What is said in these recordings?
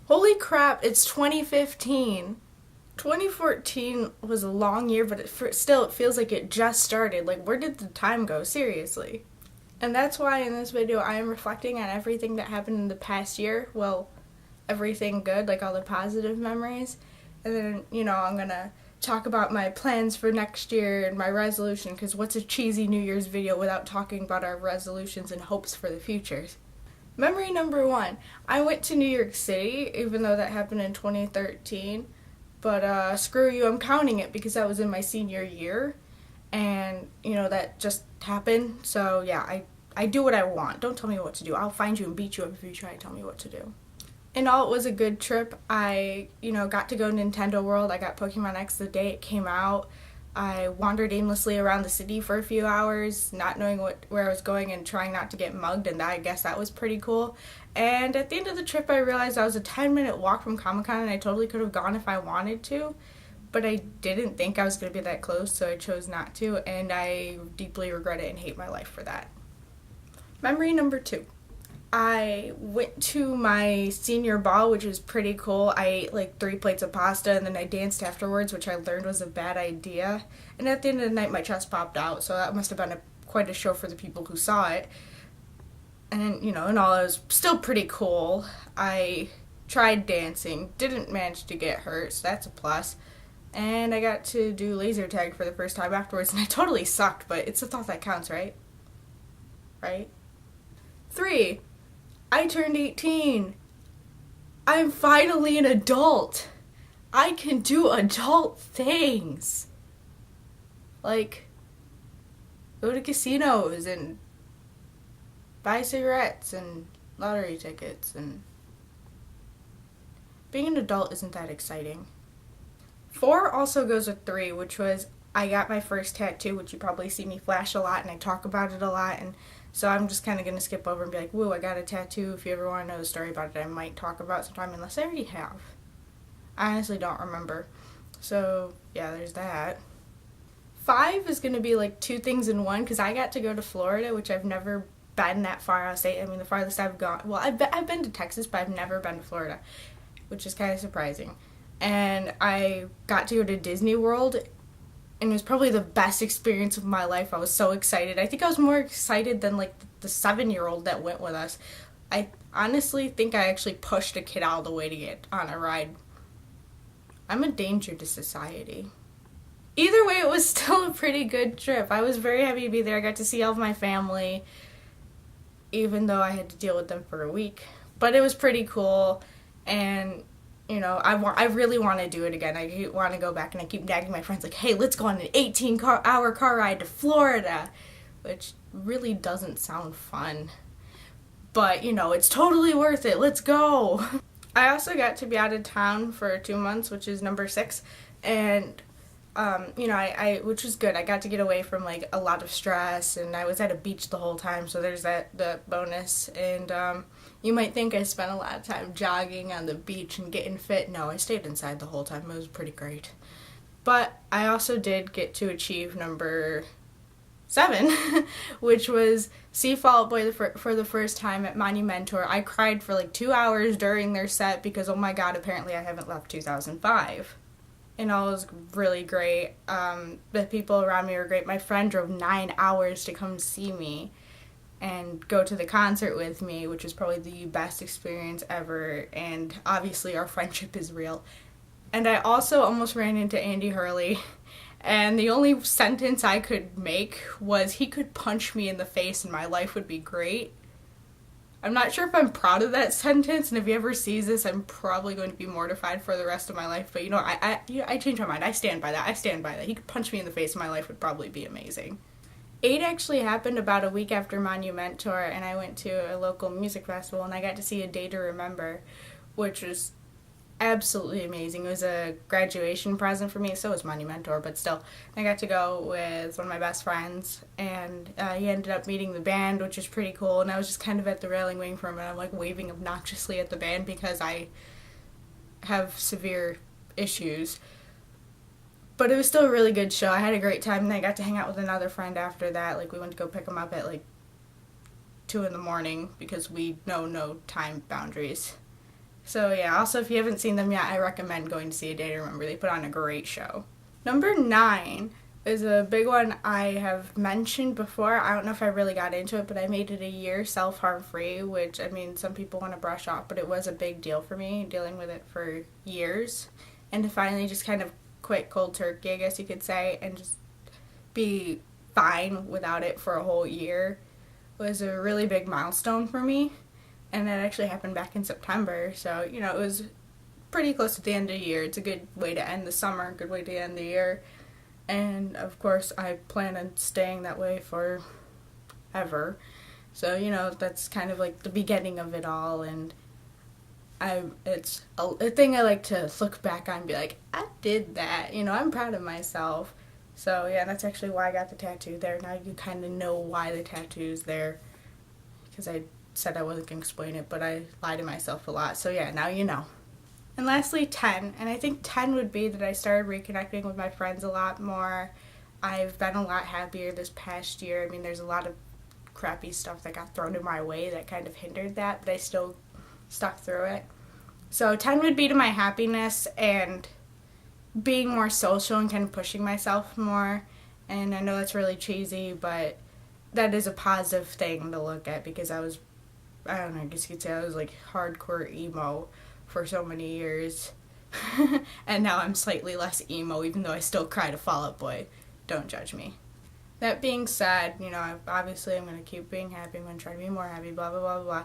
Holy crap, it's 2015. 2014 was a long year, but still, it feels like it just started. Like, where did the time go? Seriously. And that's why in this video I am reflecting on everything that happened in the past year. Well, everything good, like all the positive memories. And then, I'm gonna talk about my plans for next year and my resolution, because what's a cheesy New Year's video without talking about our resolutions and hopes for the future? Memory number one, I went to New York City, even though that happened in 2013. But screw you, I'm counting it because that was in my senior year. And, that just happened. So, yeah, I do what I want. Don't tell me what to do. I'll find you and beat you up if you try to tell me what to do. In all, it was a good trip. I, got to go to Nintendo World. I got Pokemon X the day it came out. I wandered aimlessly around the city for a few hours, not knowing where I was going and trying not to get mugged, and I guess that was pretty cool. And at the end of the trip, I realized I was a 10-minute walk from Comic-Con, and I totally could have gone if I wanted to, but I didn't think I was going to be that close, so I chose not to, and I deeply regret it and hate my life for that. Memory number two. I went to my senior ball, which was pretty cool. I ate like 3 plates of pasta and then I danced afterwards, which I learned was a bad idea. And at the end of the night, my chest popped out, so that must have been quite a show for the people who saw it. And, in all, it was still pretty cool. I tried dancing, didn't manage to get hurt, so that's a plus. And I got to do laser tag for the first time afterwards, and I totally sucked, but it's the thought that counts, right? Right? 3. I turned 18. I'm finally an adult. I can do adult things. Like, go to casinos and buy cigarettes and lottery tickets, and being an adult isn't that exciting. 4 also goes with 3, which was I got my first tattoo, which you probably see me flash a lot and I talk about it a lot, and so I'm just kind of going to skip over and be like, woo, I got a tattoo. If you ever want to know the story about it, I might talk about it sometime, unless I already have. I honestly don't remember. So, yeah, there's that. 5 is going to be like 2 things in one, because I got to go to Florida, which I've never been that far out of state. I mean, the farthest I've gone, well, I've been to Texas, but I've never been to Florida, which is kind of surprising. And I got to go to Disney World, and it was probably the best experience of my life. I was so excited. I think I was more excited than like the 7-year-old that went with us. I honestly think I actually pushed a kid out of the way to get on a ride. I'm a danger to society. Either way, it was still a pretty good trip. I was very happy to be there. I got to see all of my family, even though I had to deal with them for a week. But it was pretty cool, and I really want to do it again. I want to go back, and I keep nagging my friends like, hey, let's go on an 18-hour car ride to Florida, which really doesn't sound fun. But, it's totally worth it. Let's go. I also got to be out of town for 2 months, which is number 6, and, which was good. I got to get away from, like, a lot of stress, and I was at a beach the whole time, so there's the bonus, and, you might think I spent a lot of time jogging on the beach and getting fit. No, I stayed inside the whole time. It was pretty great. But I also did get to achieve number 7, which was see Fall Out Boy for the first time at Monumentor. I cried for like 2 hours during their set because, oh my god, apparently I haven't left 2005. And all was really great. The people around me were great. My friend drove 9 hours to come see me and go to the concert with me, which was probably the best experience ever, and obviously our friendship is real. And I also almost ran into Andy Hurley, and the only sentence I could make was, he could punch me in the face and my life would be great. I'm not sure if I'm proud of that sentence, and if he ever sees this, I'm probably going to be mortified for the rest of my life, but I changed my mind. I stand by that. He could punch me in the face and my life would probably be amazing. 8 actually happened about a week after Monumentor, and I went to a local music festival, and I got to see A Day to Remember, which was absolutely amazing. It was a graduation present for me. So was Monumentor, but still. I got to go with one of my best friends, and he ended up meeting the band, which was pretty cool, and I was just kind of at the railing waiting for him, and I'm like waving obnoxiously at the band because I have severe issues. But it was still a really good show. I had a great time, and I got to hang out with another friend after that. Like, we went to go pick him up at, 2 in the morning because we know no time boundaries. So yeah, also if you haven't seen them yet, I recommend going to see A Day to Remember. They put on a great show. Number 9 is a big one I have mentioned before. I don't know if I really got into it, but I made it a year self-harm free, which, I mean, some people want to brush off, but it was a big deal for me, dealing with it for years. And to finally just kind of quit cold turkey, I guess you could say, and just be fine without it for a whole year was a really big milestone for me. And that actually happened back in September, so, you know, it was pretty close to the end of the year. It's a good way to end the summer, a good way to end the year. And of course, I plan on staying that way forever. So, you know, that's kind of like the beginning of it all. And it's a thing I like to look back on and be like, I did that. You know, I'm proud of myself. So, yeah, that's actually why I got the tattoo there. Now you kind of know why the tattoo's there. Because I said I wasn't going to explain it, but I lied to myself a lot. So, yeah, now you know. And lastly, 10. And I think 10 would be that I started reconnecting with my friends a lot more. I've been a lot happier this past year. I mean, there's a lot of crappy stuff that got thrown in my way that kind of hindered that, but I still stuck through it. So 10 would be to my happiness and being more social and kind of pushing myself more. And I know that's really cheesy, but that is a positive thing to look at because I don't know, I guess you could say I was like hardcore emo for so many years. And now I'm slightly less emo, even though I still cry to Fall Out Boy. Don't judge me. That being said, you know, obviously I'm going to keep being happy. I'm going to try to be more happy, blah, blah, blah, blah.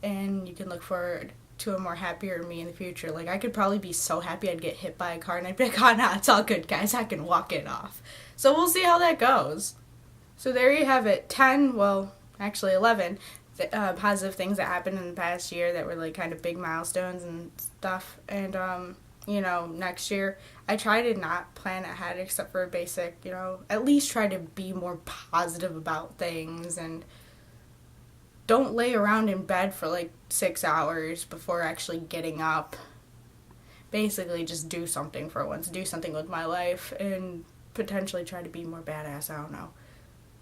And you can look forward to a more happier me in the future. Like, I could probably be so happy I'd get hit by a car and I'd be like, oh, no, it's all good, guys. I can walk it off. So we'll see how that goes. So there you have it. 10, well, actually 11 positive things that happened in the past year that were like kind of big milestones and stuff. And you know, next year I try to not plan ahead except for a basic, you know, at least try to be more positive about things and don't lay around in bed for like 6 hours before actually getting up. Basically just do something for once, do something with my life and potentially try to be more badass. I don't know.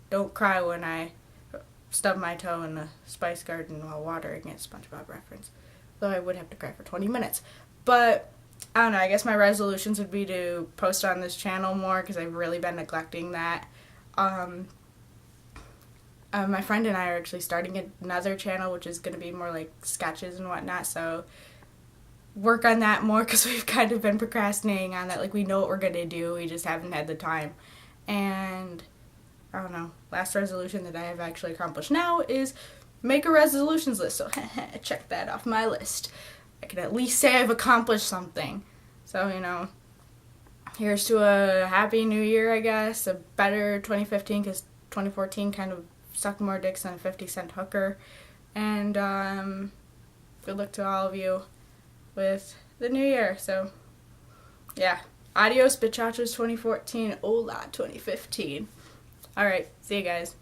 Don't cry when I stub my toe in the Spice Garden while watering it. SpongeBob reference. Though I would have to cry for 20 minutes. But, I don't know, I guess my resolutions would be to post on this channel more because I've really been neglecting that. My friend and I are actually starting another channel which is going to be more like sketches and whatnot, so work on that more because we've kind of been procrastinating on that. Like, we know what we're going to do, we just haven't had the time. And I don't know, last resolution that I have actually accomplished now is make a resolutions list. So check that off my list. I can at least say I've accomplished something. So, you know, here's to a happy new year, I guess. A better 2015 because 2014 kind of sucked more dicks than a 50-cent hooker. And good luck to all of you with the new year. So, yeah. Adios, bitchachos 2014. Hola 2015. Alright, see you guys.